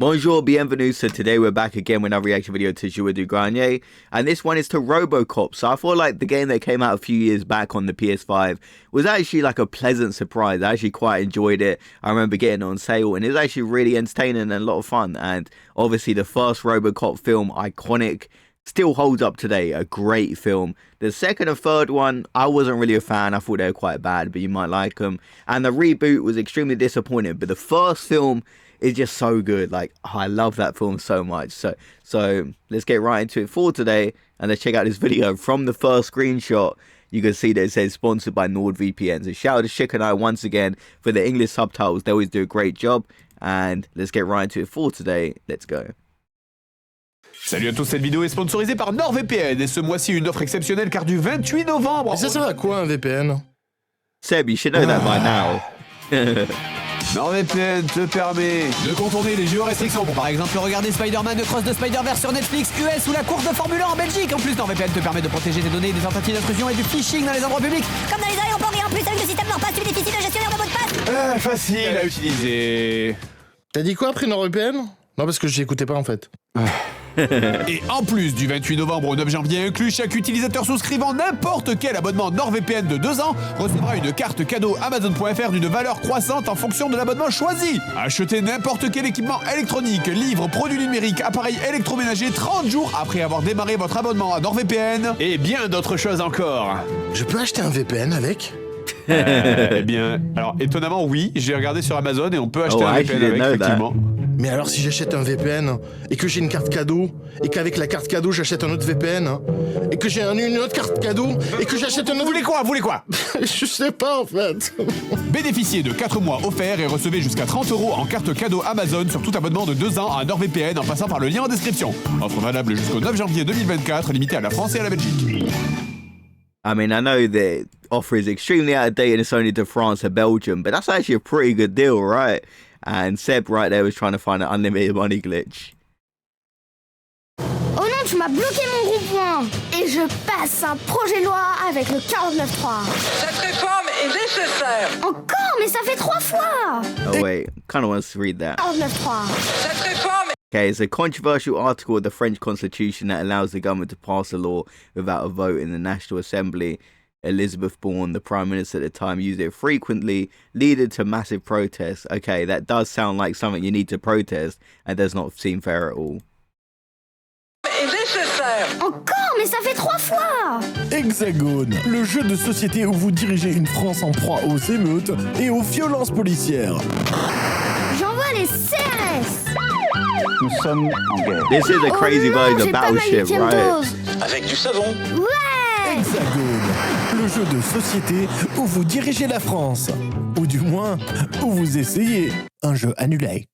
Bonjour, bienvenue. So today we're back again with another reaction video to Joueurs du Grenier, and this one is to Robocop. So I feel like the game that came out a few years back on the PS5 was actually like a pleasant surprise. I actually quite enjoyed it. I remember getting it on sale, and it was actually really entertaining and a lot of fun. And obviously the first Robocop film, iconic, still holds up today. A great film. The second and third one, I wasn't really a fan. I thought they were quite bad, but you might like them. And the reboot was extremely disappointing. But the first film is just so good. Like, oh, I love that film so much. So let's get right into it for today, and let's check out this video. From the first screenshot, you can see that it says sponsored by NordVPN. So shout out to Chick and I once again for the English subtitles. They always do a great job. And let's get right into it for today. Let's go. Salut à tous, cette vidéo est sponsorisée par NordVPN et ce mois-ci une offre exceptionnelle car du 28 novembre... Mais ça sert à quoi un VPN? Seb, you should know that by now. NordVPN te permet de contourner les géorestrictions pour par exemple regarder Spider-Man Across the Spider-Verse sur Netflix, US ou la course de Formule 1 en Belgique. En plus, NordVPN te permet de protéger tes données des tentatives d'intrusion et du phishing dans les endroits publics, comme dans les aéroports, et en plus avec le système NordPass, tu bénéficies de gestionnaire de mots de passe. facile à utiliser. T'as dit quoi après NordVPN? Non, parce que j'y écoutais pas en fait. Et en plus du 28 novembre au 9 janvier inclus, chaque utilisateur souscrivant n'importe quel abonnement NordVPN de 2 ans recevra une carte cadeau Amazon.fr d'une valeur croissante en fonction de l'abonnement choisi. Achetez n'importe quel équipement électronique, livres, produits numériques, appareils électroménagers 30 jours après avoir démarré votre abonnement à NordVPN et bien d'autres choses encore. Je peux acheter un VPN avec? Eh bien, alors étonnamment oui, j'ai regardé sur Amazon et on peut acheter un VPN avec, effectivement. Mais alors si j'achète un VPN et que j'ai une carte cadeau et qu'avec la carte cadeau j'achète un autre VPN et que j'ai une autre carte cadeau et que j'achète un autre... Vous voulez quoi Je sais pas en fait. Bénéficiez de 4 mois offerts et recevez jusqu'à 30 € en carte cadeau Amazon sur tout abonnement de 2 ans à NordVPN en passant par le lien en description. Offre valable jusqu'au 9 janvier 2024, limitée à la France et à la Belgique. I mean, I know the offer is extremely out of date and it's only to France and Belgium, but that's actually a pretty good deal, right? And Seb right there was trying to find an unlimited money glitch. Oh non, tu m'as bloqué mon rond-point. Et je passe un projet de loi avec le 49.3. Cette réforme est nécessaire. Encore, mais ça fait 3 fois. Oh wait, kind of wants to read that. 49.3. Cette réforme Okay, it's a controversial article of the French constitution that allows the government to pass a law without a vote in the National Assembly. Elizabeth Bourne, the Prime Minister at the time, used it frequently, leading to massive protests. Okay, that does sound like something you need to protest and does not seem fair at all. est nécessaire. Encore, mais ça fait 3 fois. Hexagone, le jeu de société où vous dirigez une France en proie aux émeutes et aux violences policières. J'envoie les CRS. Nous sommes en guerre. This is a crazy Oh non, version of j'ai pas ma Battleship, 8e right? dose. Avec du savon. Ouais. Hexagone, le jeu de société où vous dirigez la France. Ou du moins, où vous essayez un jeu annulé.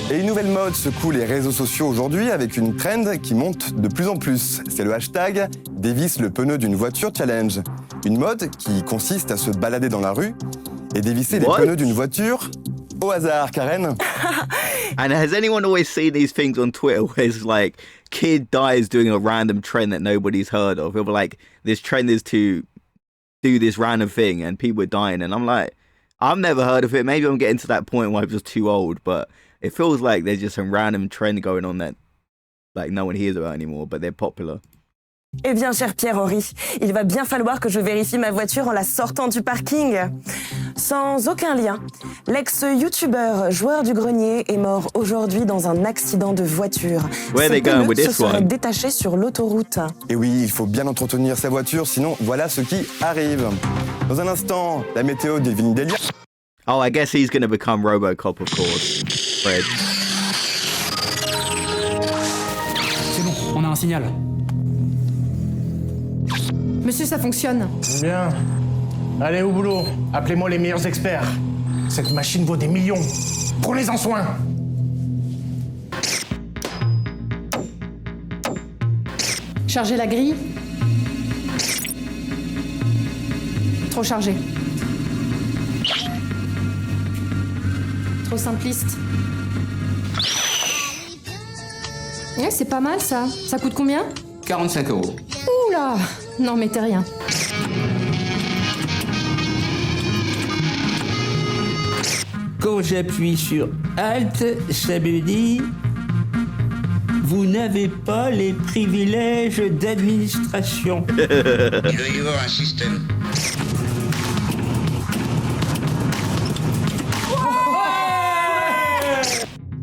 Et une nouvelle mode secoue les réseaux sociaux aujourd'hui avec une trend qui monte de plus en plus. C'est le hashtag « Dévisse le pneu d'une voiture challenge ». Une mode qui consiste à se balader dans la rue et dévisser les pneus d'une voiture au hasard, Karen. And has anyone always seen these things on Twitter where it's like, kid dies doing a random trend that nobody's heard of? It'll be like, this trend is to do this random thing and people are dying. And I'm like, I've never heard of it. Maybe I'm getting to that point where I'm just too old, but it feels like there's just some random trend going on that like no one hears about anymore, but they're popular. Eh bien, cher Pierre-Henri, il va bien falloir que je vérifie ma voiture en la sortant du parking. Sans aucun lien, l'ex-youtubeur Joueurs du Grenier est mort aujourd'hui dans un accident de voiture. Ses pneus se seraient détachés sur l'autoroute. Et oui, il faut bien entretenir sa voiture, sinon voilà ce qui arrive. Dans un instant, la météo d'Evelyne Delia. Oh, I guess he's going to become Robocop, of course. Fred. C'est bon, on a un signal. Monsieur, ça fonctionne. Bien. Allez au boulot. Appelez-moi les meilleurs experts. Cette machine vaut des millions. Prenez-en soin. Chargez la grille. Trop chargé. Trop simpliste. Ouais, c'est pas mal ça. Ça coûte combien? 45 €. Oula! Non, mettez rien. Quand j'appuie sur Alt, ça me dit vous n'avez pas les privilèges d'administration. Il doit y avoir un système.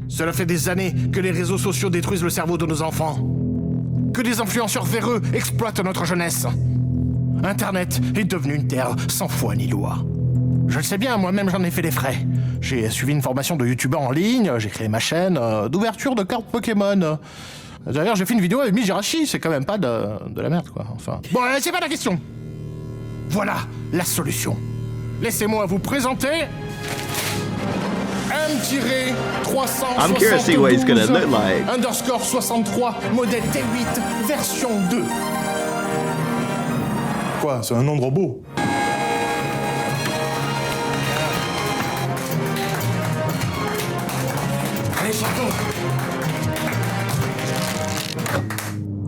Cela fait des années que les réseaux sociaux détruisent le cerveau de nos enfants. Que des influenceurs véreux exploitent notre jeunesse. Internet est devenu une terre sans foi ni loi. Je le sais bien, moi-même j'en ai fait les frais. J'ai suivi une formation de youtubeur en ligne, j'ai créé ma chaîne d'ouverture de cartes Pokémon. D'ailleurs, j'ai fait une vidéo avec Mijirachi, c'est quand même pas de la merde, quoi. Enfin. Bon, c'est pas la question. Voilà la solution. Laissez-moi vous présenter I'm curious to see what it's gonna look like. M-363 modèle T8 version 2. Quoi, c'est un nom de robot? Allez, chantons.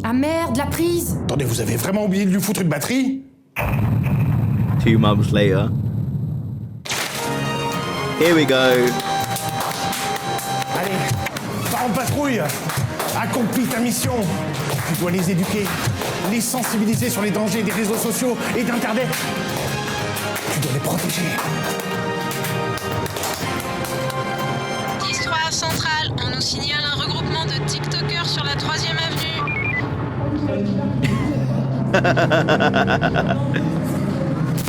Ah merde, la prise. Attendez, vous avez vraiment oublié de lui foutre une batterie? 2 months later. Here we go. Allez, pars en patrouille. Accomplis ta mission. Tu dois les éduquer, les sensibiliser sur les dangers des réseaux sociaux et d'Internet. Tu dois les protéger. 10-3 Centrale, on nous signale un regroupement de TikTokers sur la 3e avenue.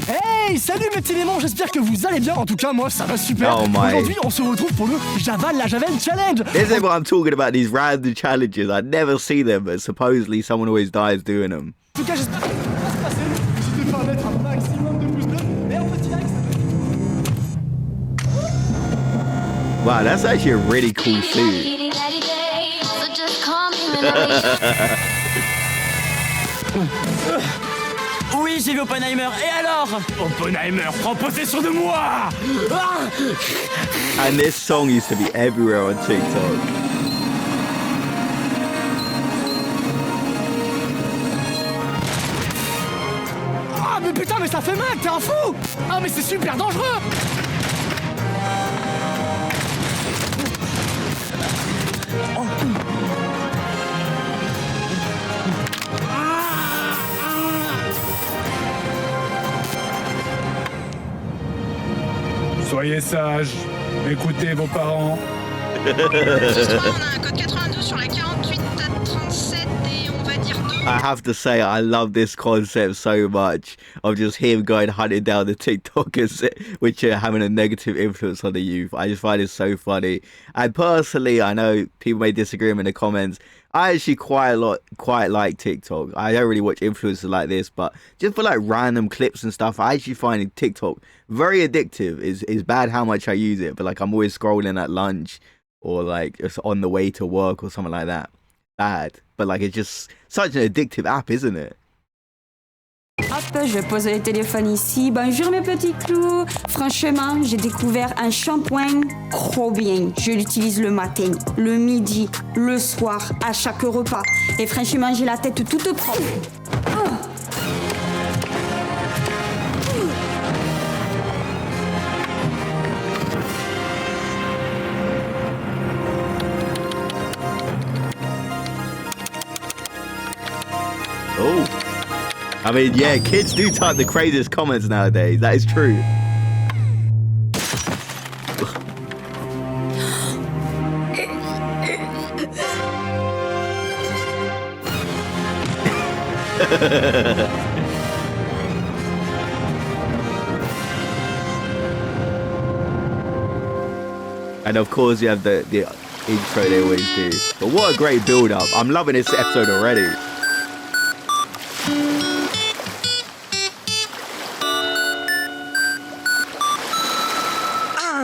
Hey, salut mes petits démons, j'espère que vous allez bien. En tout cas, moi, ça va super. Oh my. Aujourd'hui, on se retrouve pour le Javal la Javel Challenge. This is what I'm talking about, these random challenges. I never see them, but supposedly someone always dies doing them. En tout cas, j'espère que ça va se passer. N'hésitez pas à mettre un maximum de pouces bleus et un petit like. Wow, that's actually a really cool suit. Oui, j'ai vu Oppenheimer. Et alors? Oppenheimer, prends possession de moi. And this song used to be everywhere on TikTok. Ah, mais putain, mais ça fait mal, t'es un fou. Ah, mais c'est super dangereux. Soyez sages, écoutez vos parents. Ce soir, on a un code 92 sur la 48 à 37 et on va dire 2. I have to say, I love this concept so much of just him going hunting down the TikTokers which are having a negative influence on the youth. I just find it so funny. And personally, I know people may disagree in the comments. I actually quite like TikTok. I don't really watch influencers like this, but just for like random clips and stuff, I actually find TikTok very addictive. It's bad how much I use it, but like I'm always scrolling at lunch or like just on the way to work or something like that. Bad, but like it's just such an addictive app, isn't it? Hop, je pose le téléphone ici. Bonjour mes petits clous. Franchement, j'ai découvert un shampoing trop bien. Je l'utilise le matin, le midi, le soir, à chaque repas. Et franchement, j'ai la tête toute propre. Oh. I mean, yeah, kids do type the craziest comments nowadays. That is true. And of course, you have the intro they always do. But what a great build-up. I'm loving this episode already.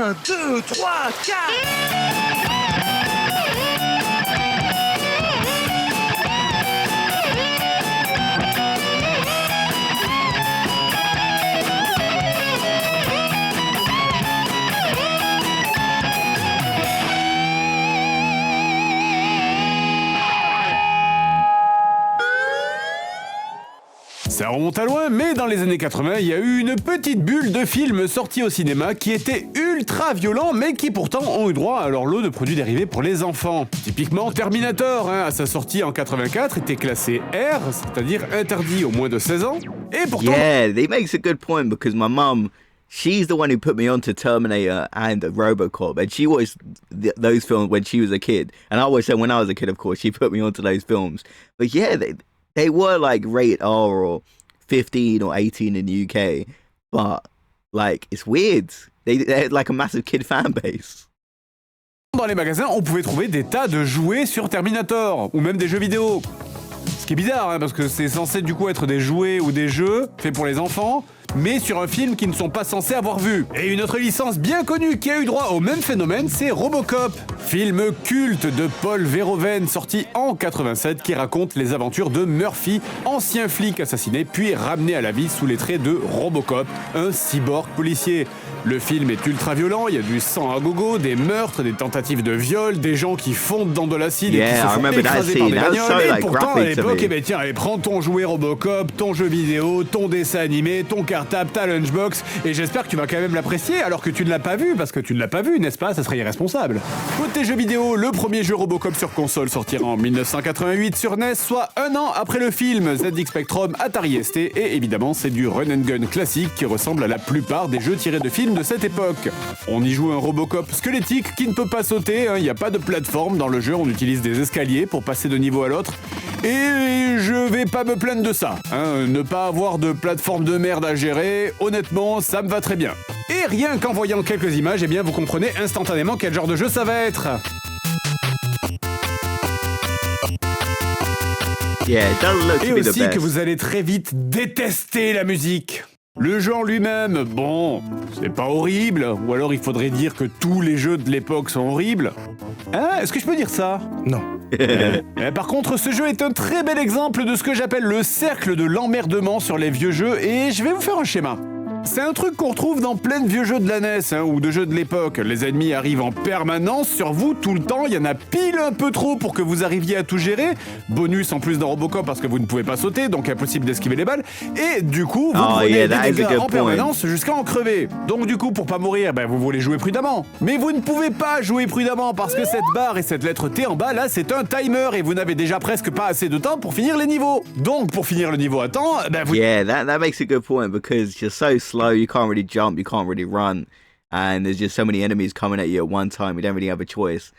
1, 2, 3, 4. Ça remonte à loin, mais dans les années 80, il y a eu une petite bulle de films sortis au cinéma qui étaient ultra violents, mais qui pourtant ont eu droit à leur lot de produits dérivés pour les enfants. Typiquement, Terminator, à sa sortie en 84, était classé R, c'est-à-dire interdit aux moins de 16 ans, et pourtant... Yeah, they makes a good point because my mum, she's the one who put me onto Terminator and RoboCop, and she watched those films when she was a kid, and I watched them when I was a kid, of course. She put me onto those films. But yeah, they were like rated R or 15 or 18 in the UK, but like it's weird. They had like a massive kid fan base. Dans les magasins, on pouvait trouver des tas de jouets sur Terminator, ou même des jeux vidéo. Ce qui est bizarre, parce que c'est censé du coup être des jouets ou des jeux faits pour les enfants, mais sur un film qu'ils ne sont pas censés avoir vu. Et une autre licence bien connue qui a eu droit au même phénomène, c'est Robocop, film culte de Paul Verhoeven, sorti en 87, qui raconte les aventures de Murphy, ancien flic assassiné puis ramené à la vie sous les traits de Robocop, un cyborg policier. Le film est ultra violent, il y a du sang à gogo, des meurtres, des tentatives de viol, des gens qui fondent dans de l'acide et qui se font écraser par des bagnoles. Et pourtant, à l'époque, tiens, allez, prends ton jouet Robocop, ton jeu vidéo, ton dessin animé, ton cartable, ta lunchbox, et j'espère que tu vas quand même l'apprécier alors que tu ne l'as pas vu, parce que tu ne l'as pas vu, n'est-ce pas? Ça serait irresponsable. Côté jeux vidéo, le premier jeu Robocop sur console sortira en 1988 sur NES, soit un an après le film, ZX Spectrum, Atari ST, et évidemment, c'est du run and gun classique qui ressemble à la plupart des jeux tirés de films de cette époque. On y joue un Robocop squelettique qui ne peut pas sauter, il n'y a pas de plateforme dans le jeu, on utilise des escaliers pour passer de niveau à l'autre, et je vais pas me plaindre de ça. Ne pas avoir de plateforme de merde à gérer, honnêtement, ça me va très bien. Et rien qu'en voyant quelques images, eh bien vous comprenez instantanément quel genre de jeu ça va être. Yeah, it doesn't look to Et be the aussi best. que vous allez très vite détester la musique. Le jeu en lui-même, bon, c'est pas horrible, ou alors il faudrait dire que tous les jeux de l'époque sont horribles. Est-ce que je peux dire ça? Non. Par contre, ce jeu est un très bel exemple de ce que j'appelle le cercle de l'emmerdement sur les vieux jeux, et je vais vous faire un schéma. C'est un truc qu'on retrouve dans plein de vieux jeux de la NES, ou de jeux de l'époque. Les ennemis arrivent en permanence sur vous tout le temps, il y en a pile un peu trop pour que vous arriviez à tout gérer. Bonus en plus dans Robocop parce que vous ne pouvez pas sauter, donc impossible d'esquiver les balles. Et du coup, vous prenez des dégâts en permanence jusqu'à en crever. Donc du coup, pour pas mourir, vous voulez jouer prudemment. Mais vous ne pouvez pas jouer prudemment parce que cette barre et cette lettre T en bas, là, c'est un timer et vous n'avez déjà presque pas assez de temps pour finir les niveaux. Donc pour finir le niveau à temps, vous... Yeah, that makes a good point because you're so slow, you can't really jump, you can't really run, and there's just so many enemies coming at you at one time, you don't really have a choice.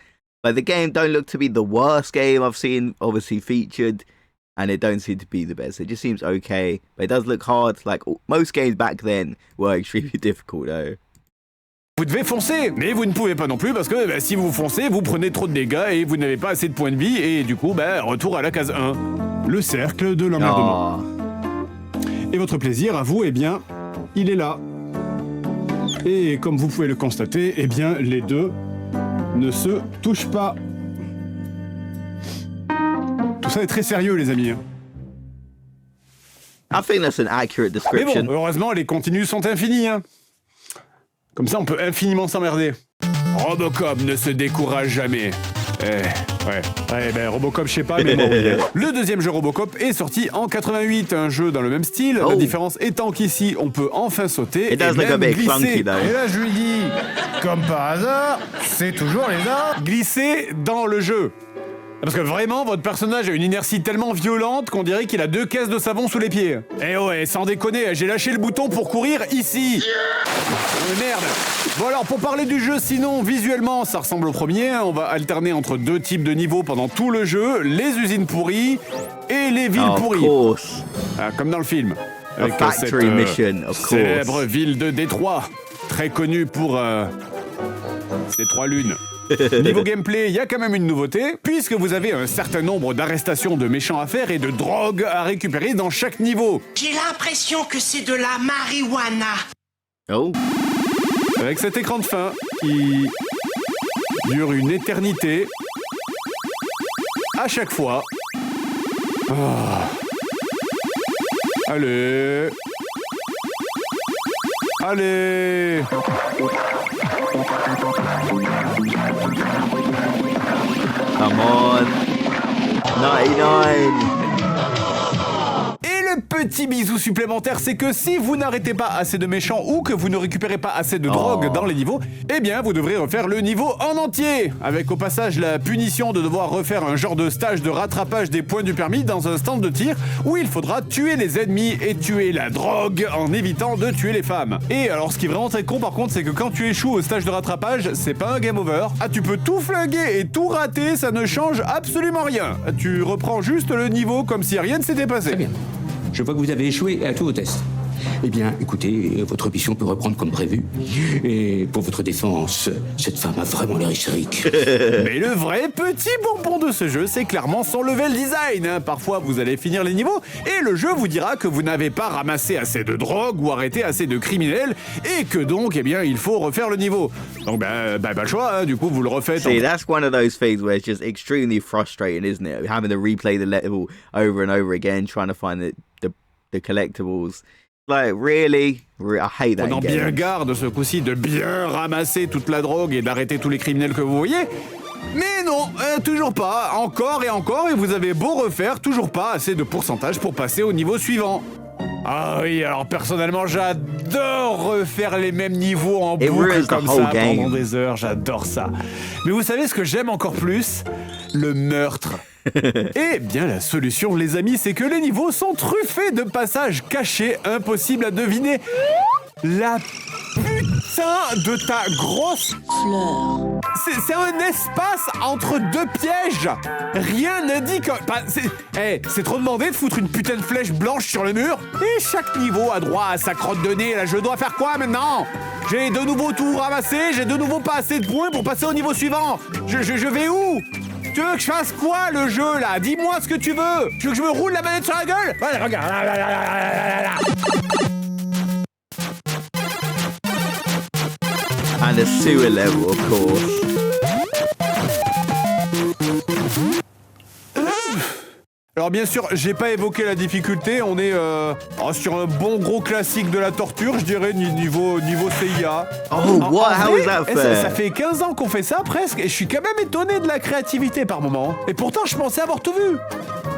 But the game don't look to be the worst game I've seen, obviously featured, and it don't seem to be the best. It just seems okay, but it does look hard, like most games back then were extremely difficult though. Vous devez foncer, mais vous ne pouvez pas non plus parce que si vous foncez, vous prenez trop de dégâts et vous n'avez pas assez de points de vie et du coup, retour à la case 1. Le cercle de l'emmerdement. Et votre plaisir à vous, il est là. Et comme vous pouvez le constater, les deux ne se touchent pas. Tout ça est très sérieux, les amis. I think that's an accurate description. Mais bon, heureusement, les continues sont infinies. Comme ça, on peut infiniment s'emmerder. Robocop ne se décourage jamais. Robocop, je sais pas, mais bon. Le deuxième jeu Robocop est sorti en 88, un jeu dans le même style. La différence étant qu'ici, on peut enfin sauter et même glisser. Et là, je lui dis, comme par hasard, c'est toujours les arts. Glisser dans le jeu. Parce que vraiment, votre personnage a une inertie tellement violente qu'on dirait qu'il a 2 caisses de savon sous les pieds. Eh ouais, sans déconner, j'ai lâché le bouton pour courir ici. Oh merde. Bon alors, pour parler du jeu, sinon, visuellement, ça ressemble au premier. On va alterner entre 2 types de niveaux pendant tout le jeu. Les usines pourries et les villes pourries. Comme dans le film. Avec cette célèbre ville de Détroit, très connue pour ses 3 lunes. Niveau gameplay, il y a quand même une nouveauté, puisque vous avez un certain nombre d'arrestations de méchants à faire et de drogues à récupérer dans chaque niveau. J'ai l'impression que c'est de la marijuana. Oh. Avec cet écran de fin qui dure une éternité à chaque fois. Allez. Allez. Come on. 99. Et le petit bisou supplémentaire, c'est que si vous n'arrêtez pas assez de méchants ou que vous ne récupérez pas assez de drogue dans les niveaux, eh bien vous devrez refaire le niveau en entier, avec au passage la punition de devoir refaire un genre de stage de rattrapage des points du permis dans un stand de tir où il faudra tuer les ennemis et tuer la drogue en évitant de tuer les femmes. Et alors ce qui est vraiment très con par contre, c'est que quand tu échoues au stage de rattrapage, c'est pas un game over. Ah, tu peux tout flinguer et tout rater, ça ne change absolument rien. Tu reprends juste le niveau comme si rien ne s'était passé. Très bien. Je vois que vous avez échoué à tous vos tests. Eh bien, écoutez, votre mission peut reprendre comme prévu. Et pour votre défense, cette femme a vraiment l'air hystérique. Mais le vrai petit bonbon de ce jeu, c'est clairement son level design. Parfois, vous allez finir les niveaux et le jeu vous dira que vous n'avez pas ramassé assez de drogue ou arrêté assez de criminels et que donc, eh bien, il faut refaire le niveau. Donc, pas le choix, du coup, vous le refaites. See, that's one of those things where it's just extremely frustrating, isn't it? Having to replay the level over and over again, trying to find the collectibles. Like, really? I hate that Prenant game. bien garde ce coup-ci de bien ramasser toute la drogue et d'arrêter tous les criminels que vous voyez. Mais non, toujours pas, encore et vous avez beau refaire, toujours pas assez de pourcentage pour passer au niveau suivant. Ah oui, alors personnellement, j'adore refaire les mêmes niveaux en boucle comme ça pendant des heures, j'adore ça. Mais vous savez ce que j'aime encore plus ? Le meurtre. Eh bien, la solution, les amis, c'est que les niveaux sont truffés de passages cachés, impossibles à deviner. La putain de ta grosse fleur. C'est un espace entre deux pièges. Rien ne dit que... c'est trop demandé de foutre une putain de flèche blanche sur le mur. Et chaque niveau a droit à sa crotte de nez. Là, je dois faire quoi maintenant ? J'ai de nouveau tout ramassé, j'ai de nouveau pas assez de points pour passer au niveau suivant. Je vais où ? Tu veux que je fasse quoi, le jeu, là ? Dis-moi ce que tu veux. Tu veux que je me roule la manette sur la gueule ? Voilà, regarde. And the sewer level, of course. Alors bien sûr, j'ai pas évoqué la difficulté, on est sur un bon gros classique de la torture, je dirais niveau CIA. Oh, what? How is that fair? Ça fait 15 ans qu'on fait ça presque, et je suis quand même étonné de la créativité par moment. Et pourtant, je pensais avoir tout vu.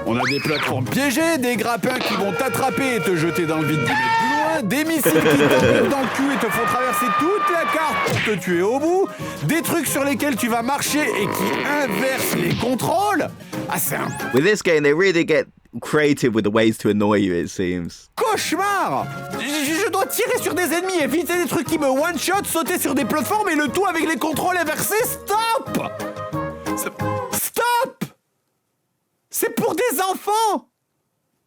On a des plateformes piégées, des grappins qui vont t'attraper et te jeter dans le vide 10 mètres plus loin, des missiles qui t'enlèvent dans le cul et te font traverser toute la carte pour te tuer au bout, des trucs sur lesquels tu vas marcher et qui inversent les contrôles. Ah, c'est un... With this game, they really get creative with the ways to annoy you, it seems. Cauchemar! Je dois tirer sur des ennemis, éviter des trucs qui me one-shot, sauter sur des plateformes et le tout avec les contrôles inversés. Stop! Stop! C'est pour des enfants!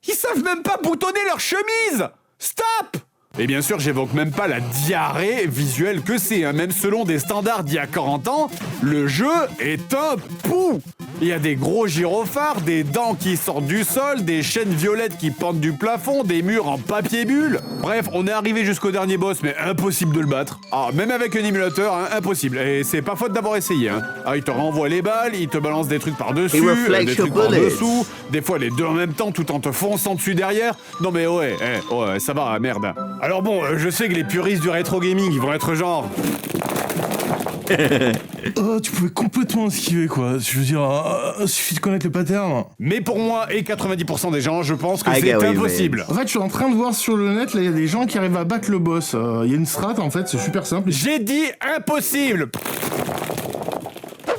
Ils savent même pas boutonner leur chemise! Stop! Et bien sûr, j'évoque même pas la diarrhée visuelle que c'est, hein. Même selon des standards d'il y a 40 ans, le jeu est un pou! Il y a des gros gyrophares, des dents qui sortent du sol, des chaînes violettes qui pendent du plafond, des murs en papier bulle. Bref, on est arrivé jusqu'au dernier boss, mais impossible de le battre. Ah, même avec un émulateur, hein, impossible. Et c'est pas faute d'avoir essayé, hein. Ah, il te renvoie les balles, il te balance des trucs par-dessus, des trucs par-dessous, des fois les deux en même temps tout en te fonçant dessus derrière. Non mais ouais, ça va, merde. Alors bon, je sais que les puristes du rétro gaming, ils vont être genre... Oh, tu pouvais complètement esquiver, quoi. Je veux dire, il suffit de connaître le pattern. Mais pour moi et 90% des gens, je pense que c'est impossible. En fait, je suis en train de voir sur le net, là, il y a des gens qui arrivent à battre le boss. Il y a une strat, en fait, c'est super simple. J'ai dit impossible.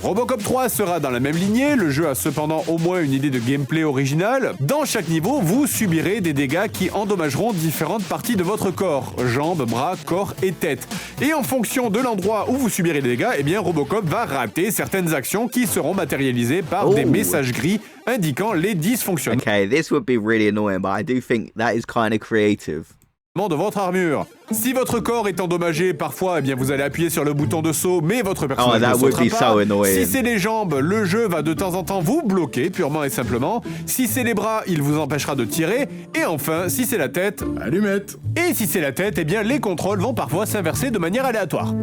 Robocop 3 sera dans la même lignée, le jeu a cependant au moins une idée de gameplay originale. Dans chaque niveau, vous subirez des dégâts qui endommageront différentes parties de votre corps, jambes, bras, corps et tête. Et en fonction de l'endroit où vous subirez les dégâts, eh bien Robocop va rater certaines actions qui seront matérialisées par des messages gris indiquant les dysfonctionnements. Okay, this would be really annoying, but I do think that is kind of creative. De votre armure. Si votre corps est endommagé, parfois, eh bien, vous allez appuyer sur le bouton de saut, mais votre personnage ne sautera pas. Si c'est les jambes, le jeu va de temps en temps vous bloquer, purement et simplement. Si c'est les bras, il vous empêchera de tirer. Et enfin, si c'est la tête, allumette. Et si c'est la tête, eh bien, les contrôles vont parfois s'inverser de manière aléatoire.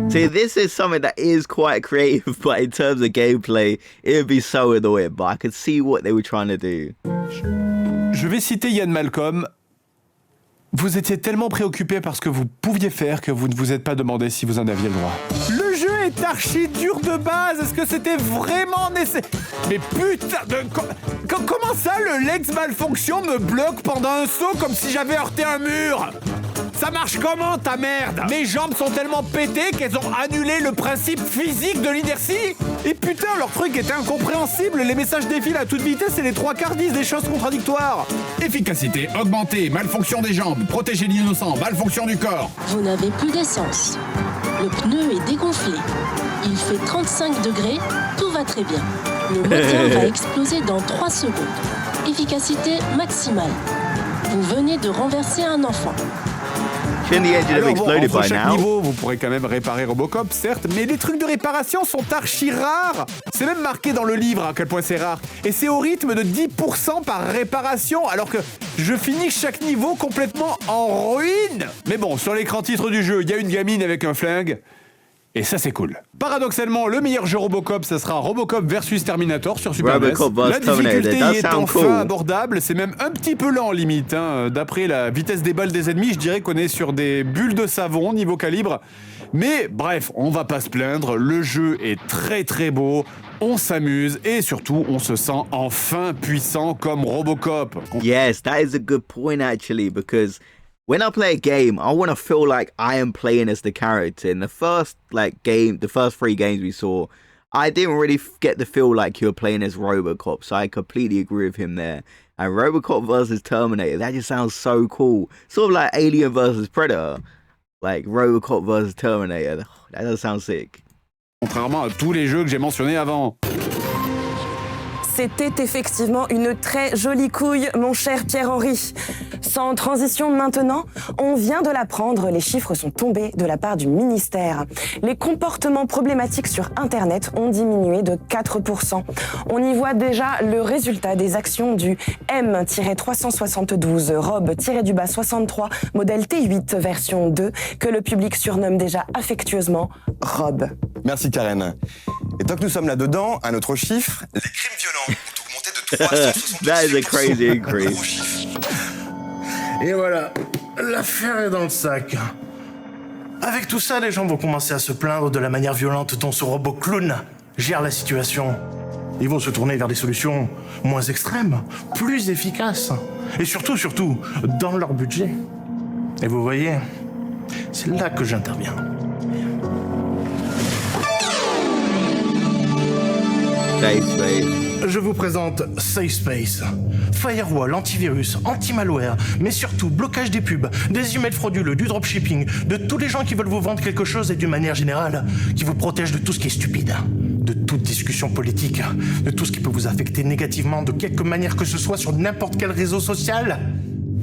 See, this is something that is quite creative, but in terms of gameplay, it would be so annoying, but I could see what they were trying to do. Je vais citer Ian Malcolm. Vous étiez tellement préoccupé par ce que vous pouviez faire que vous ne vous êtes pas demandé si vous en aviez le droit. Le jeu est est archi dur de base. Est-ce que c'était vraiment nécessaire? Mais putain de... Comment ça, le Lex malfonction me bloque pendant un saut comme si j'avais heurté un mur? Ça marche comment, ta merde? Mes jambes sont tellement pétées qu'elles ont annulé le principe physique de l'inertie? Et putain, leur truc était incompréhensible. Les messages défilent à toute vitesse et les trois quarts disent des choses contradictoires. Efficacité augmentée, malfonction des jambes, protéger l'innocent, malfonction du corps. Vous n'avez plus d'essence. Le pneu est dégonflé. Il fait 35 degrés, tout va très bien. Le moteur va exploser dans 3 secondes. Efficacité maximale. Vous venez de renverser un enfant. Alors bon, entre chaque niveau, vous pourrez quand même réparer Robocop, certes, mais les trucs de réparation sont archi rares. C'est même marqué dans le livre à quel point c'est rare. Et c'est au rythme de 10% par réparation, alors que je finis chaque niveau complètement en ruine. Mais bon, sur l'écran titre du jeu, il y a une gamine avec un flingue. Et ça, c'est cool. Paradoxalement, le meilleur jeu Robocop, ça sera Robocop versus Terminator sur Super NES. La difficulté y est enfin abordable, c'est même un petit peu lent limite. Hein. D'après la vitesse des balles des ennemis, je dirais qu'on est sur des bulles de savon niveau calibre. Mais bref, on va pas se plaindre, le jeu est très très beau, on s'amuse et surtout on se sent enfin puissant comme Robocop. Yes, that is a good point actually, because when I play a game, I want to feel like I am playing as the character. In the first the first 3 games we saw, I didn't really get the feel like you were playing as Robocop. So I completely agree with him there. And Robocop versus Terminator, that just sounds so cool. Sort of like Alien versus Predator, like Robocop versus Terminator. That does sound sick. Contrairement à tous les jeux que j'ai mentionnés avant. C'était effectivement une très jolie couille, mon cher Pierre-Henri. Sans transition maintenant, on vient de l'apprendre, les chiffres sont tombés de la part du ministère. Les comportements problématiques sur Internet ont diminué de 4%. On y voit déjà le résultat des actions du M-372 Rob-du-bas 63 modèle T8 version 2 que le public surnomme déjà affectueusement Rob. Merci Karen. Et tant que nous sommes là-dedans, un autre chiffre, les crimes violents ont augmenté de 360%. That is a crazy increase. Et voilà, l'affaire est dans le sac. Avec tout ça, les gens vont commencer à se plaindre de la manière violente dont ce robot clown gère la situation. Ils vont se tourner vers des solutions moins extrêmes, plus efficaces. Et surtout, dans leur budget. Et vous voyez, c'est là que j'interviens. Je vous présente Safe Space. Firewall, antivirus, anti-malware, mais surtout blocage des pubs, des emails frauduleux, du dropshipping, de tous les gens qui veulent vous vendre quelque chose et d'une manière générale, qui vous protège de tout ce qui est stupide, de toute discussion politique, de tout ce qui peut vous affecter négativement de quelque manière que ce soit sur n'importe quel réseau social.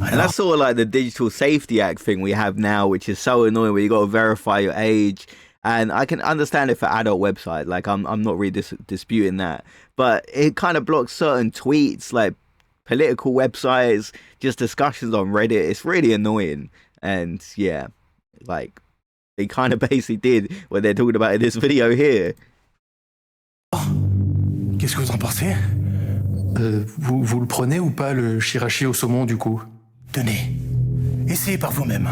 And that's sort of like the Digital Safety Act thing we have now, which is so annoying where you got to verify your age. And I can understand it for adult websites, like I'm not really disputing that. But it kind of blocks certain tweets, like political websites, just discussions on Reddit. It's really annoying. And yeah, like they kind of basically did what they're talking about in this video here. Qu'est-ce que vous en pensez? Vous le prenez ou pas, le Shirashi au saumon, du coup? Tenez, essayez par vous-même.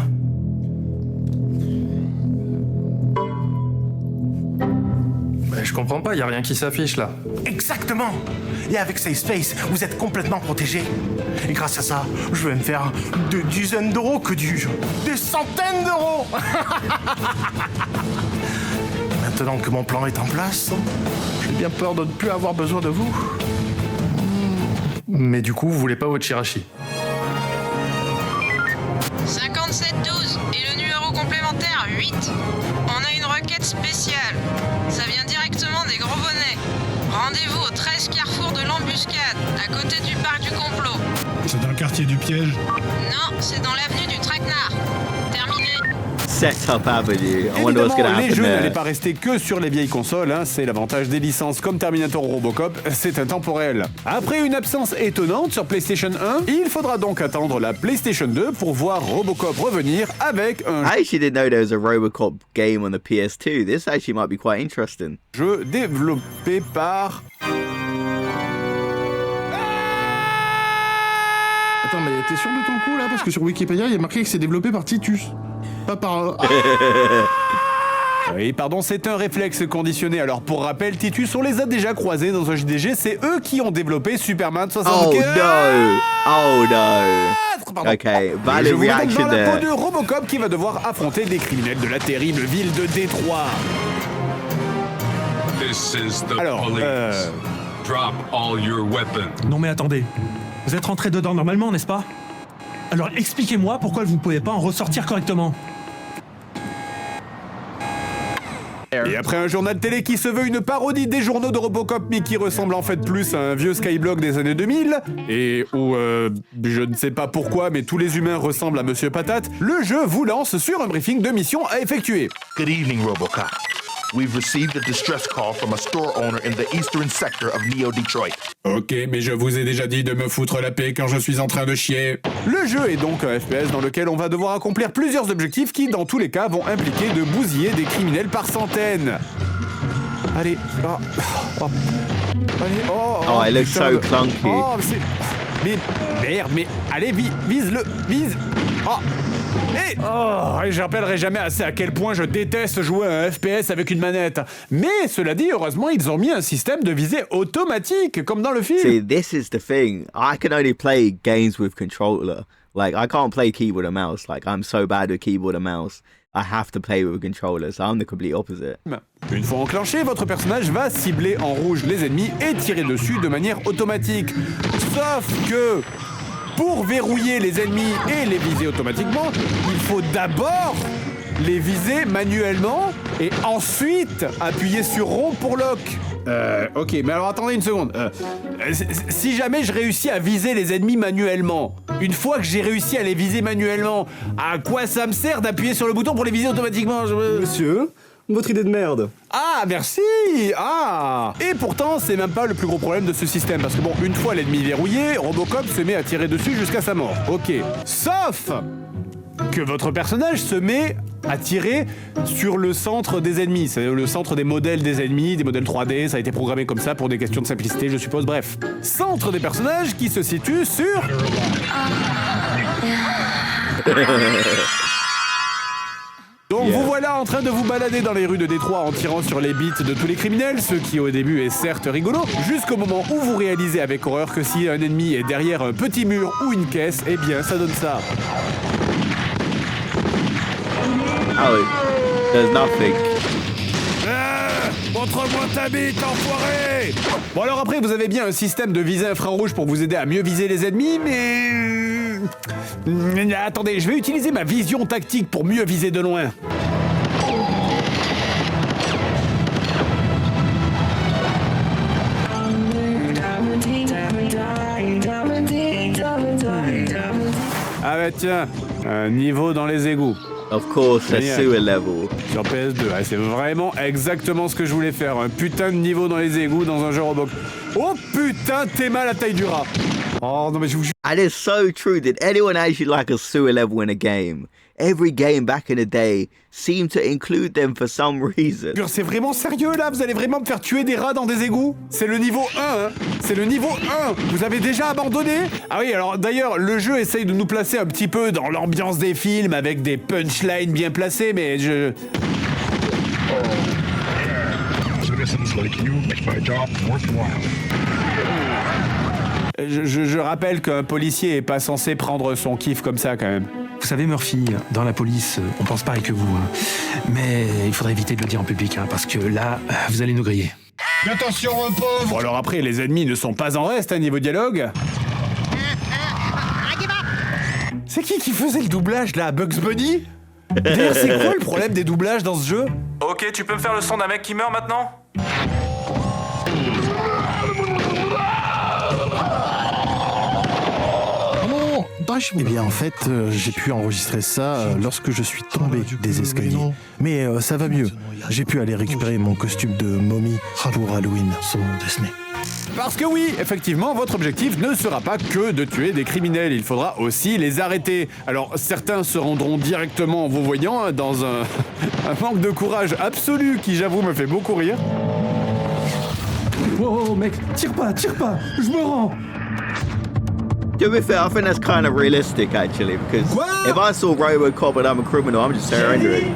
Je comprends pas, y a rien qui s'affiche là. Exactement. Et avec Safe Space, vous êtes complètement protégé. Et grâce à ça, je vais me faire de dizaines d'euros, que dis-je, des centaines d'euros. Maintenant que mon plan est en place, j'ai bien peur de ne plus avoir besoin de vous. Mais du coup, vous voulez pas votre Shirashi? 5712 et le numéro complémentaire 8. On a une requête spéciale. Ça vient directement des Gros Bonnets. Rendez-vous au 13 carrefour de l'Embuscade, à côté du parc du Complot. C'est dans le quartier du piège? Non, c'est dans l'avenue du Traquenard. Terminé. Setup Avenue. I wonder what's gonna happen les jeux there. n'allaient pas rester que sur les vieilles consoles, hein. C'est l'avantage des licences comme Terminator ou Robocop, c'est intemporel. Après une absence étonnante sur PlayStation 1, il faudra donc attendre la PlayStation 2 pour voir Robocop revenir avec un I actually didn't know there was a Robocop game on the PS2. This actually might be quite interesting. jeu développé par... Attends, mais t'es sûr de ton coup là? Parce que sur Wikipédia, il y a marqué que c'est développé par Titus. Pas par... Oui, pardon, c'est un réflexe conditionné. Alors pour rappel, Titus, on les a déjà croisés dans un JDG, c'est eux qui ont développé Superman 75. Oh no! Oh no! Pardon. Ok, Et valid je vous mets donc reaction dans la peau there. de Robocop qui va devoir affronter des criminels de la terrible ville de Détroit. This is the Alors, police. Drop all your weapons. Non mais attendez, vous êtes rentré dedans normalement, n'est-ce pas? Alors expliquez-moi pourquoi vous ne pouvez pas en ressortir correctement. Et après un journal télé qui se veut une parodie des journaux de Robocop mais qui ressemble en fait plus à un vieux Skyblog des années 2000 et où je ne sais pas pourquoi mais tous les humains ressemblent à Monsieur Patate, le jeu vous lance sur un briefing de mission à effectuer. Good evening, Robocop. We've received a distress call from a store owner in the eastern sector of Neo-Detroit. Ok, mais je vous ai déjà dit de me foutre la paix quand je suis en train de chier. Le jeu est donc un FPS dans lequel on va devoir accomplir plusieurs objectifs qui, dans tous les cas, vont impliquer de bousiller des criminels par centaines. Allez, allez, Oh, it looks so clunky. Oh, c'est... Mais merde, mais allez, vise-le, vise. Oh. Et je rappellerai jamais assez à quel point je déteste jouer à un FPS avec une manette. Mais cela dit, heureusement, ils ont mis un système de visée automatique, comme dans le film. See, this is the thing. I can only play games with controller. Like, I can't play keyboard and mouse. Like, I'm so bad with keyboard and mouse. I have to play with a controller, so I'm the complete opposite. Une fois enclenché, votre personnage va cibler en rouge les ennemis et tirer dessus de manière automatique. Sauf que... pour verrouiller les ennemis et les viser automatiquement, il faut d'abord les viser manuellement et ensuite appuyer sur rond pour lock. Ok, mais alors attendez une seconde. Si jamais je réussis à viser les ennemis manuellement, une fois que j'ai réussi à les viser manuellement, à quoi ça me sert d'appuyer sur le bouton pour les viser automatiquement? Monsieur, votre idée de merde. Ah, merci. Ah. Et pourtant, c'est même pas le plus gros problème de ce système, parce que bon, une fois l'ennemi verrouillé, Robocop se met à tirer dessus jusqu'à sa mort. Ok. Sauf que votre personnage se met à tirer sur le centre des ennemis. C'est le centre des modèles des ennemis, des modèles 3D, ça a été programmé comme ça pour des questions de simplicité, je suppose. Bref. Centre des personnages qui se situe sur... Donc vous voilà en train de vous balader dans les rues de Détroit en tirant sur les bites de tous les criminels, ce qui au début est certes rigolo, jusqu'au moment où vous réalisez avec horreur que si un ennemi est derrière un petit mur ou une caisse, eh bien ça donne ça. Oh, there's nothing. Montre-moi ta bite, enfoiré! Bon alors après, vous avez bien un système de visée infrarouge pour vous aider à mieux viser les ennemis, mais... attendez, je vais utiliser ma vision tactique pour mieux viser de loin. Ah bah tiens, un niveau dans les égouts. Of course, a sewer level. Sur PS2, ouais, c'est vraiment exactement ce que je voulais faire. Un putain de niveau dans les égouts dans un jeu Roblox. Oh putain, t'es mal à taille du rat. Oh non mais je vous jure. And it's so true. Did anyone actually like a sewer level in a game? Every game back in the day seemed to include them for some reason. C'est vraiment sérieux là? Vous allez vraiment me faire tuer des rats dans des égouts? C'est le niveau 1, hein? C'est le niveau 1. Vous avez déjà abandonné? Ah oui, alors d'ailleurs, le jeu essaye de nous placer un petit peu dans l'ambiance des films avec des punchlines bien placées, mais je... Je rappelle qu'un policier est pas censé prendre son kiff comme ça quand même. Vous savez Murphy, dans la police, on pense pareil que vous. Mais il faudrait éviter de le dire en public, parce que là, vous allez nous griller. Attention, pauvre! Bon alors après, les ennemis ne sont pas en reste à niveau dialogue. C'est qui faisait le doublage là? Bugs Bunny? D'ailleurs, c'est quoi le problème des doublages dans ce jeu? Ok, tu peux me faire le son d'un mec qui meurt maintenant? Eh bien, en fait, j'ai pu enregistrer ça lorsque je suis tombé des escaliers. Mais ça va mieux. J'ai pu aller récupérer mon costume de momie pour Halloween. Parce que oui, effectivement, votre objectif ne sera pas que de tuer des criminels, il faudra aussi les arrêter. Alors, certains se rendront directement en vous voyant dans un manque de courage absolu qui, j'avoue, me fait beaucoup rire. Oh, mec, tire pas, je me rends. To be fair, I think that's kind of realistic actually, because if I saw Robocop and I'm a criminal, I'm just surrendering.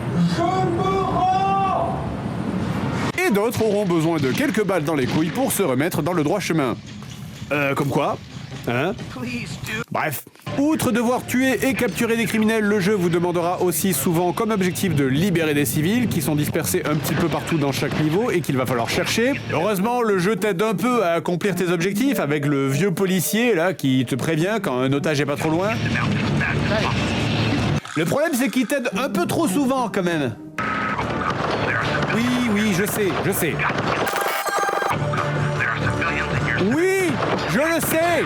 et d'autres auront besoin de quelques balles dans les couilles pour se remettre dans le droit chemin. Comme quoi ? Hein ? Bref, outre devoir tuer et capturer des criminels, le jeu vous demandera aussi souvent comme objectif de libérer des civils qui sont dispersés un petit peu partout dans chaque niveau et qu'il va falloir chercher. Heureusement, le jeu t'aide un peu à accomplir tes objectifs avec le vieux policier là qui te prévient quand un otage est pas trop loin. Le problème c'est qu'il t'aide un peu trop souvent quand même. Oui, je sais. Oui, je le sais.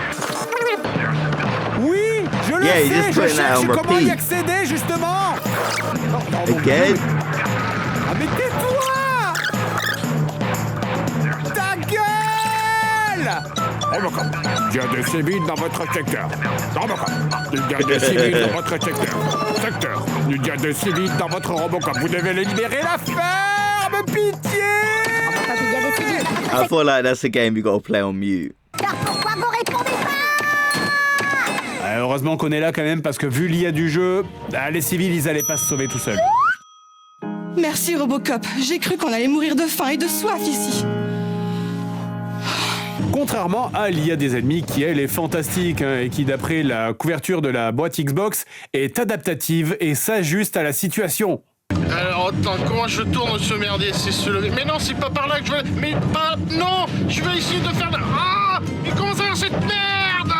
Oui, je le sais, je cherche comment y accéder, justement. Again? Ah, mais tais-toi! Ta gueule! Robocop, il y a des civils dans votre secteur. Robocop, il y a des civils dans votre secteur. Il y a des civils dans votre Robocop. Vous devez les libérer, la ferme, pitié! I feel like that's a game you gotta play on mute. Pourquoi vous répondez pas? Heureusement qu'on est là quand même parce que vu l'IA du jeu, les civils ils allaient pas se sauver tout seuls. Merci Robocop, j'ai cru qu'on allait mourir de faim et de soif ici. Contrairement à l'IA des ennemis qui elle est fantastique et qui d'après la couverture de la boîte Xbox est adaptative et s'ajuste à la situation. Alors attends, comment je tourne ce merdier? C'est se lever. Mais non, c'est pas par là que je veux. Mais pas. Non! Je vais essayer de faire. Ah! Mais comment ça va cette merde?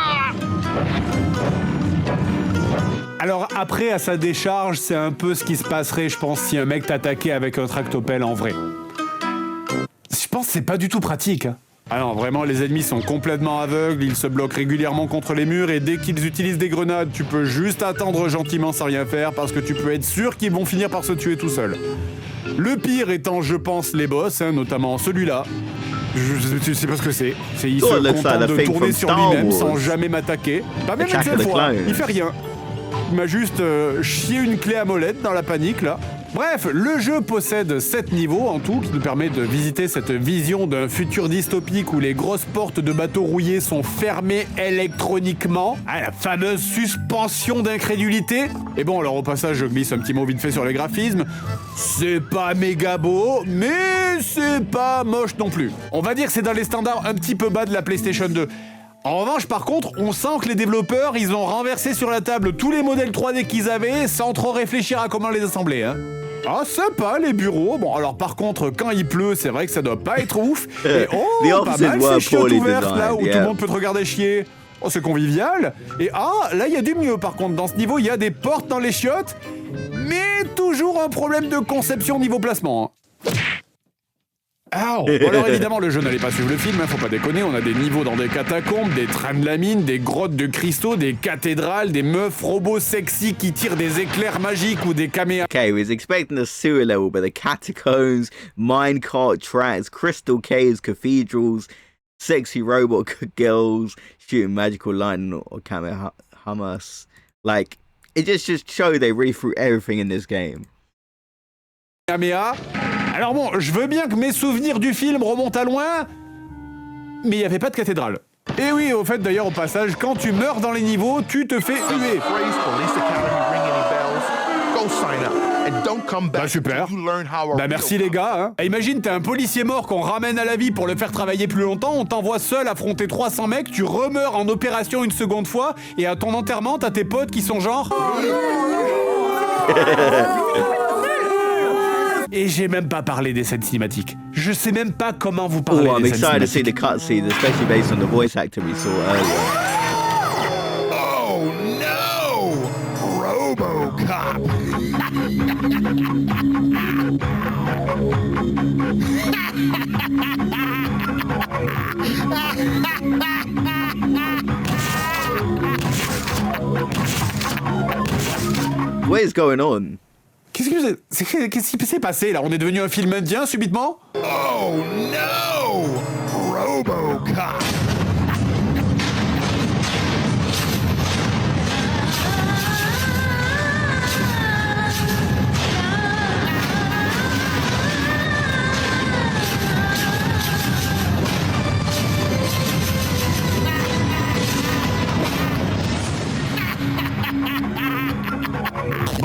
Alors après, à sa décharge, c'est un peu ce qui se passerait, je pense, si un mec t'attaquait avec un tractopelle en vrai. Je pense que c'est pas du tout pratique. Ah non, vraiment, les ennemis sont complètement aveugles, ils se bloquent régulièrement contre les murs et dès qu'ils utilisent des grenades, tu peux juste attendre gentiment sans rien faire parce que tu peux être sûr qu'ils vont finir par se tuer tout seuls. Le pire étant, je pense, les boss, notamment celui-là. Je sais pas ce que c'est. Il se contente de tourner sur lui-même sans jamais m'attaquer. Pas même une seule fois, il fait rien. Il m'a juste chié une clé à molette dans la panique, là. Bref, le jeu possède 7 niveaux en tout, qui nous permet de visiter cette vision d'un futur dystopique où les grosses portes de bateaux rouillés sont fermées électroniquement. Ah, la fameuse suspension d'incrédulité. Et bon, alors au passage, je glisse un petit mot vite fait sur les graphismes. C'est pas méga beau, mais c'est pas moche non plus. On va dire que c'est dans les standards un petit peu bas de la PlayStation 2. En revanche, par contre, on sent que les développeurs, ils ont renversé sur la table tous les modèles 3D qu'ils avaient sans trop réfléchir à comment les assembler, hein. Ah, sympa, les bureaux. Bon, alors par contre, quand il pleut, c'est vrai que ça doit pas être ouf. Et oh, pas mal ces chiottes ouvertes, là, où tout le monde peut te regarder chier. Oh, c'est convivial. Et là, il y a du mieux, par contre. Dans ce niveau, il y a des portes dans les chiottes, mais toujours un problème de conception niveau placement, hein. Bon, alors évidemment, le jeu n'allait pas suivre le film, faut pas déconner, on a des niveaux dans des catacombes, des trains de la mine, des grottes de cristaux, des cathédrales, des meufs robots sexy qui tirent des éclairs magiques ou des caméras. Okay, we was expecting a sewer level, but the catacombs, minecart tracks, crystal caves, cathedrals, sexy robot girls shooting magical lightning or Kamehameha. Like, it just showed they really threw everything in this game. Alors bon, je veux bien que mes souvenirs du film remontent à loin, mais il n'y avait pas de cathédrale. Et oui, au fait, d'ailleurs, au passage, quand tu meurs dans les niveaux, tu te fais huer. Bah super. Bah merci les gars, hein. Et imagine, t'es un policier mort qu'on ramène à la vie pour le faire travailler plus longtemps, on t'envoie seul affronter 300 mecs, tu remeurs en opération une seconde fois, et à ton enterrement, t'as tes potes qui sont genre... Et j'ai même pas parlé des scènes cinématiques. Je sais même pas comment vous parler I'm des scènes excited to see cinématiques. the cutscenes, especially based on the voice actor we saw earlier. Oh no! RoboCop! What is going on? Qu'est-ce qui s'est passé là? On est devenu un film indien subitement? Oh no! RoboCop!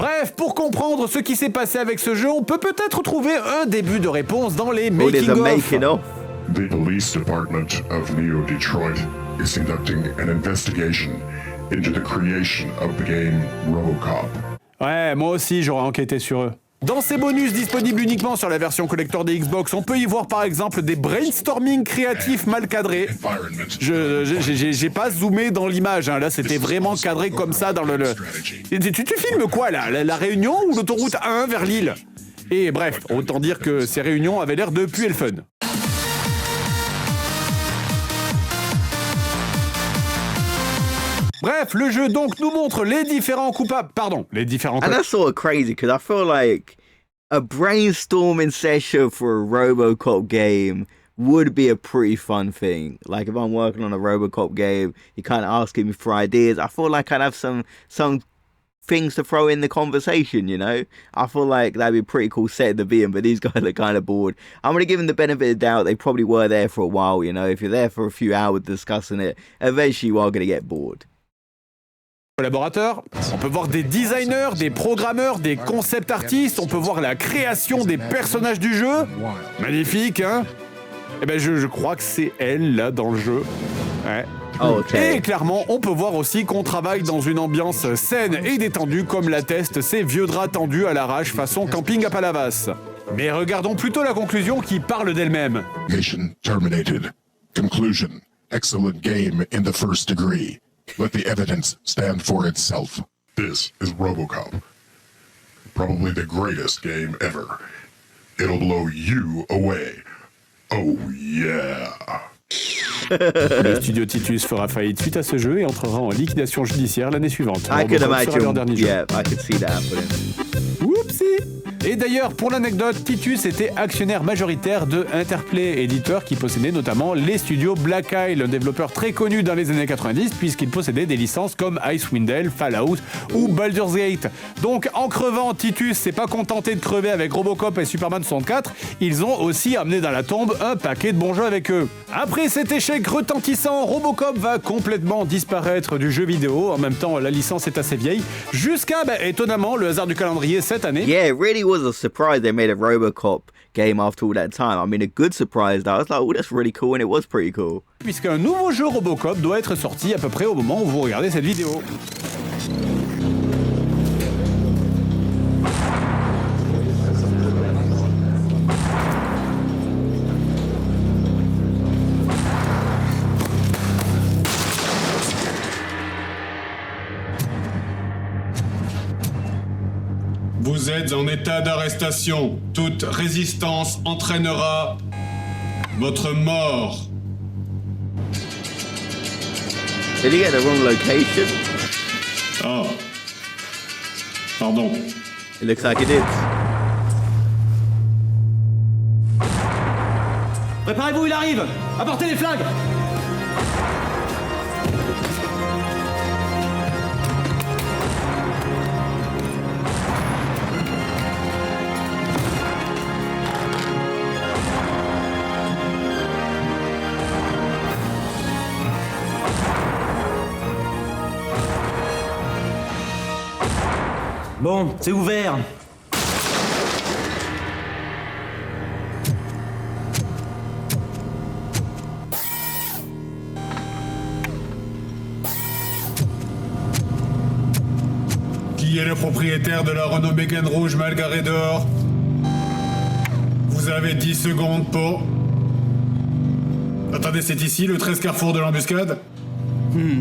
Bref, pour comprendre ce qui s'est passé avec ce jeu, on peut peut-être trouver un début de réponse dans les Oh, there's a making-of. The police department of Neo Detroit is conducting an investigation into the creation of the game RoboCop. Ouais, moi aussi, j'aurais enquêté sur eux. Dans ces bonus disponibles uniquement sur la version collector des Xbox, on peut y voir par exemple des brainstorming créatifs mal cadrés. J'ai pas zoomé dans l'image, hein. Là c'était vraiment cadré comme ça dans le... Tu filmes quoi là, la Réunion ou l'autoroute 1 vers Lille? Et bref, autant dire que ces réunions avaient l'air de puer le fun. Bref, le jeu donc nous montre les différents coupables. Pardon, les différents... And that's sort of crazy because I feel like a brainstorming session for a RoboCop game would be a pretty fun thing. Like if I'm working on a RoboCop game, you're kind of asking me for ideas. I feel like I'd have some things to throw in the conversation, you know? I feel like that'd be a pretty cool set to be in, but these guys are kind of bored. I'm going to give them the benefit of the doubt. They probably were there for a while, you know? If you're there for a few hours discussing it, eventually you are going to get bored. Collaborateurs, on peut voir des designers, des programmeurs, des concept artistes, on peut voir la création des personnages du jeu. Magnifique, hein? Eh ben je crois que c'est elle, là, dans le jeu. Ouais. Oh, okay. Et clairement, on peut voir aussi qu'on travaille dans une ambiance saine et détendue, comme l'attestent ces vieux draps tendus à l'arrache façon camping à Palavas. Mais regardons plutôt la conclusion qui parle d'elle-même. Mission terminated. Conclusion. Excellent game in the first degree. Let the evidence stand for itself. This is RoboCop. Probably the greatest game ever. It'll blow you away. Oh yeah. Le studio Titus fera faillite suite à ce jeu et entrera en liquidation judiciaire l'année suivante. I could imagine. Dernier jeu. Yeah, I could see that happening. Oupsie. Et d'ailleurs, pour l'anecdote, Titus était actionnaire majoritaire de Interplay, éditeur qui possédait notamment les studios Black Isle, un développeur très connu dans les années 90 puisqu'il possédait des licences comme Icewind Dale, Fallout ou Baldur's Gate. Donc en crevant, Titus s'est pas contenté de crever avec Robocop et Superman 64, ils ont aussi amené dans la tombe un paquet de bons jeux avec eux. Après cet échec retentissant, Robocop va complètement disparaître du jeu vidéo. En même temps, la licence est assez vieille. Jusqu'à, étonnamment, le hasard du calendrier cette année. Yeah, it really was a surprise they made a RoboCop game after all that time. I mean, a good surprise though. I was like, oh, that's really cool, and it was pretty cool. Puisqu'un nouveau jeu Robocop doit être sorti à peu près au moment où vous regardez cette vidéo. Vous êtes en état d'arrestation. Toute résistance entraînera votre mort. Did he get the wrong location? Oh. Pardon. It looks like it did. Préparez-vous, il arrive! Apportez les flags! Bon, c'est ouvert. Qui est le propriétaire de la Renault Mégane rouge mal garée dehors? Vous avez 10 secondes pour... Attendez, c'est ici, le 13 carrefour de l'embuscade?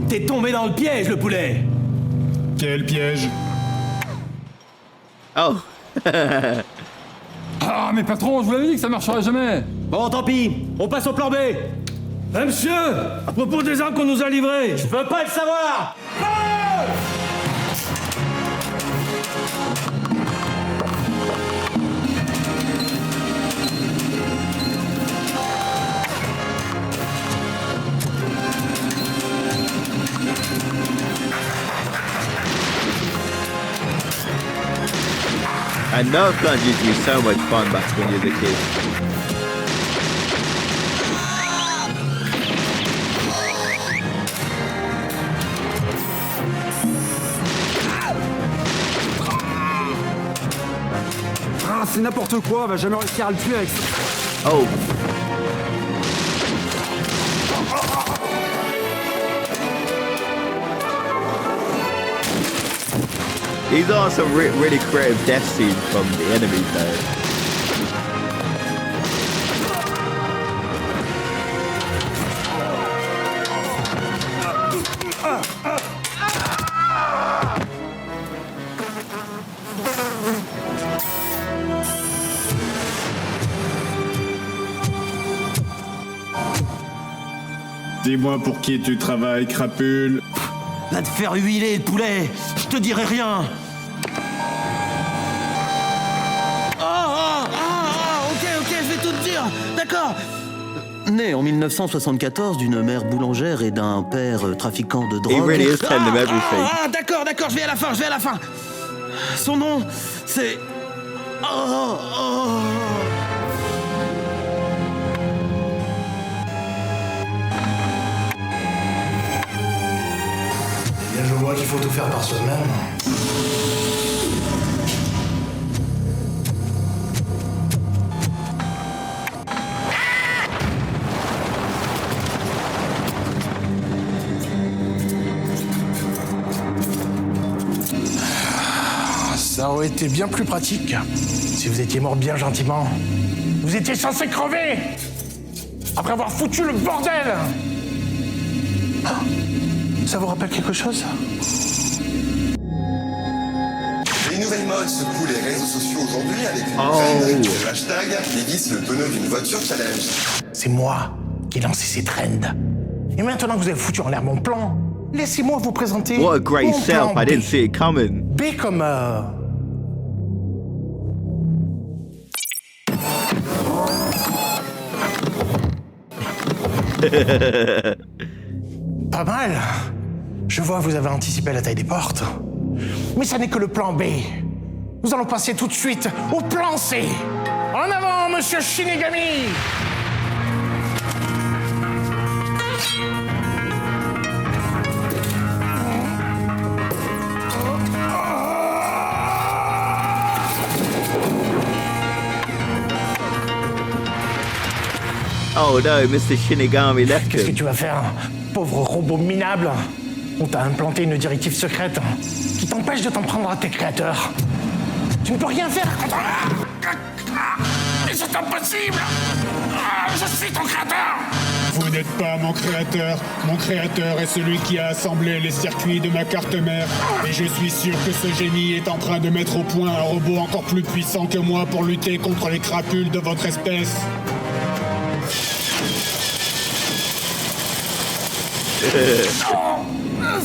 T'es tombé dans le piège, le poulet! Quel piège? Oh. Ah, mais patron, je vous l'avais dit que ça marcherait jamais. Bon, tant pis, on passe au plan B. Monsieur, à propos des armes qu'on nous a livrées, je peux pas le savoir. And Nerf guns used to be so much fun back when you were a kid. c'est n'importe quoi, on va jamais réussir à le tuer avec ça. Oh. These are some really creative death scenes from the enemies though. Dis-moi pour qui tu travailles, crapule. Va te faire huiler, poulet. Je te dirai rien. Ok, je vais tout te dire. D'accord. Né en 1974 d'une mère boulangère et d'un père trafiquant de drogue. D'accord, je vais à la fin. Son nom, c'est... Je vois qu'il faut tout faire par soi-même. Ça aurait été bien plus pratique si vous étiez mort bien gentiment. Vous étiez censé crever après avoir foutu le bordel. Ça vous rappelle quelque chose? Les nouvelles modes secouent les réseaux sociaux aujourd'hui avec une trend, le hashtag dévisse le pneu d'une voiture challenge. C'est moi qui ai lancé ces trends. Et maintenant que vous avez foutu en l'air mon plan, laissez-moi vous présenter What a great mon self, plan I didn't see it coming. B comme Pas mal. Je vois que vous avez anticipé la taille des portes. Mais ça n'est que le plan B. Nous allons passer tout de suite au plan C. En avant, monsieur Shinigami! Oh no, Mr. Shinigami left Qu'est-ce que him. tu vas faire, pauvre robot minable? On t'a implanté une directive secrète qui t'empêche de t'en prendre à tes créateurs. Tu ne peux rien faire contre... Mais c'est impossible! Je suis ton créateur! Vous n'êtes pas mon créateur. Mon créateur est celui qui a assemblé les circuits de ma carte mère. Et je suis sûr que ce génie est en train de mettre au point un robot encore plus puissant que moi pour lutter contre les crapules de votre espèce. Non!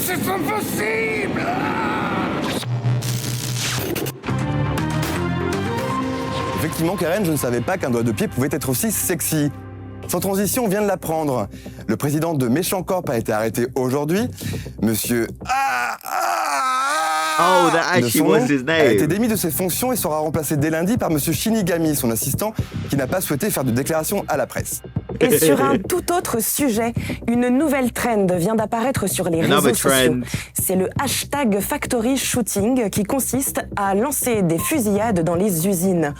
C'est impossible! Effectivement, Karen, je ne savais pas qu'un doigt de pied pouvait être aussi sexy. Sans transition, on vient de l'apprendre. Le président de Méchant Corp a été arrêté aujourd'hui. Monsieur... Oh, that de actually son was nom, his a été name. démis de ses fonctions et sera remplacé dès lundi par Monsieur Shinigami, son assistant, qui n'a pas souhaité faire de déclaration à la presse. Et sur un tout autre sujet, une nouvelle trend vient d'apparaître sur les réseaux Another sociaux. trend. C'est le hashtag Factory Shooting qui consiste à lancer des fusillades dans les usines.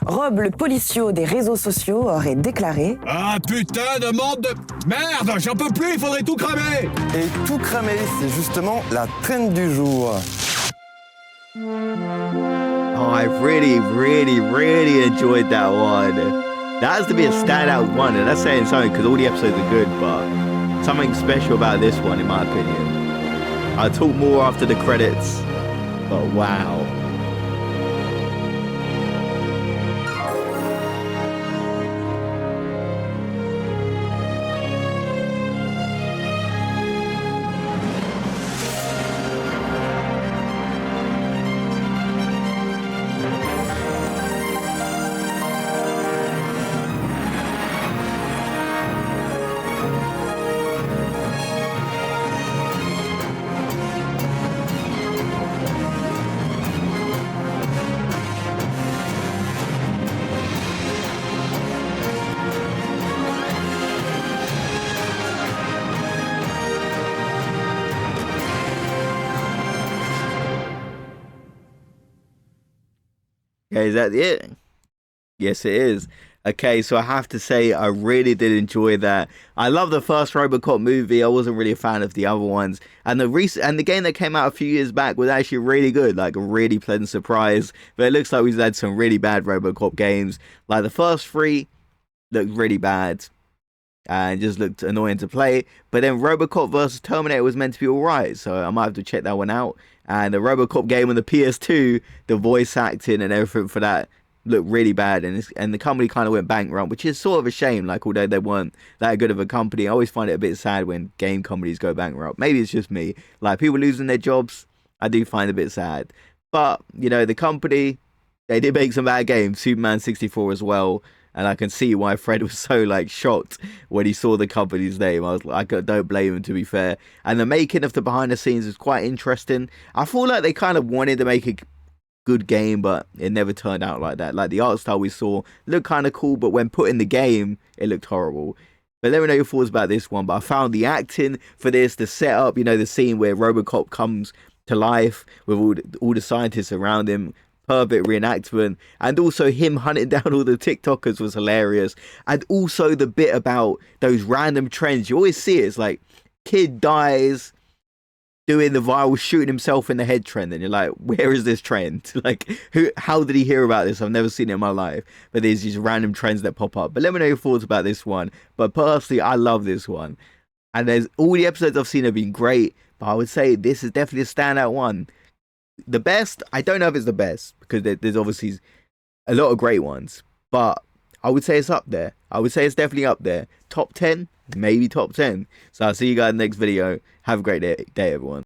Rob, le policier des réseaux sociaux, aurait déclaré « Ah putain de monde de... Merde, j'en peux plus, il faudrait tout cramer !» Et tout cramer, c'est justement la trend du jour. Oh, I really enjoyed that one. That has to be a standout one, and that's saying something because all the episodes are good, but something special about this one, in my opinion. I'll talk more after the credits, but wow. Yeah, is that it? Yes, it is. Okay, so I have to say I really did enjoy that. I love the first RoboCop movie. I wasn't really a fan of the other ones, and the game that came out a few years back was actually really good, like a really pleasant surprise. But it looks like we've had some really bad RoboCop games. Like the first 3 looked really bad and just looked annoying to play. But then RoboCop vs Terminator was meant to be alright, so I might have to check that one out. And the RoboCop game on the PS2, the voice acting and everything for that looked really bad, and the company kind of went bankrupt, which is sort of a shame. Like, although they weren't that good of a company, I always find it a bit sad when game companies go bankrupt. Maybe it's just me. Like, people losing their jobs, I do find a bit sad. But, you know, the company, they did make some bad games, Superman 64 as well, and I can see why Fred was so, like, shocked when he saw the company's name. I don't blame him, to be fair. And the making of the behind the scenes is quite interesting. I feel like they kind of wanted to make a good game, but it never turned out like that. Like, the art style we saw looked kind of cool, but when put in the game, it looked horrible. But let me know your thoughts about this one. But I found the acting for this, the setup, you know, the scene where RoboCop comes to life with all the scientists around him, perfect reenactment, and also him hunting down all the TikTokers was hilarious. And also the bit about those random trends, you always see it. It's like, kid dies doing the viral shooting himself in the head trend, and you're like, where is this trend? Like, how did he hear about this? I've never seen it in my life. But there's these random trends that pop up. But let me know your thoughts about this one. But personally, I love this one, and there's all the episodes I've seen have been great, but I would say this is definitely a standout one. The best, I don't know if it's the best, because there's obviously a lot of great ones, but I would say it's up there. I would say it's definitely up there. Top 10, maybe top 10. So I'll see you guys in the next video. Have a great day everyone.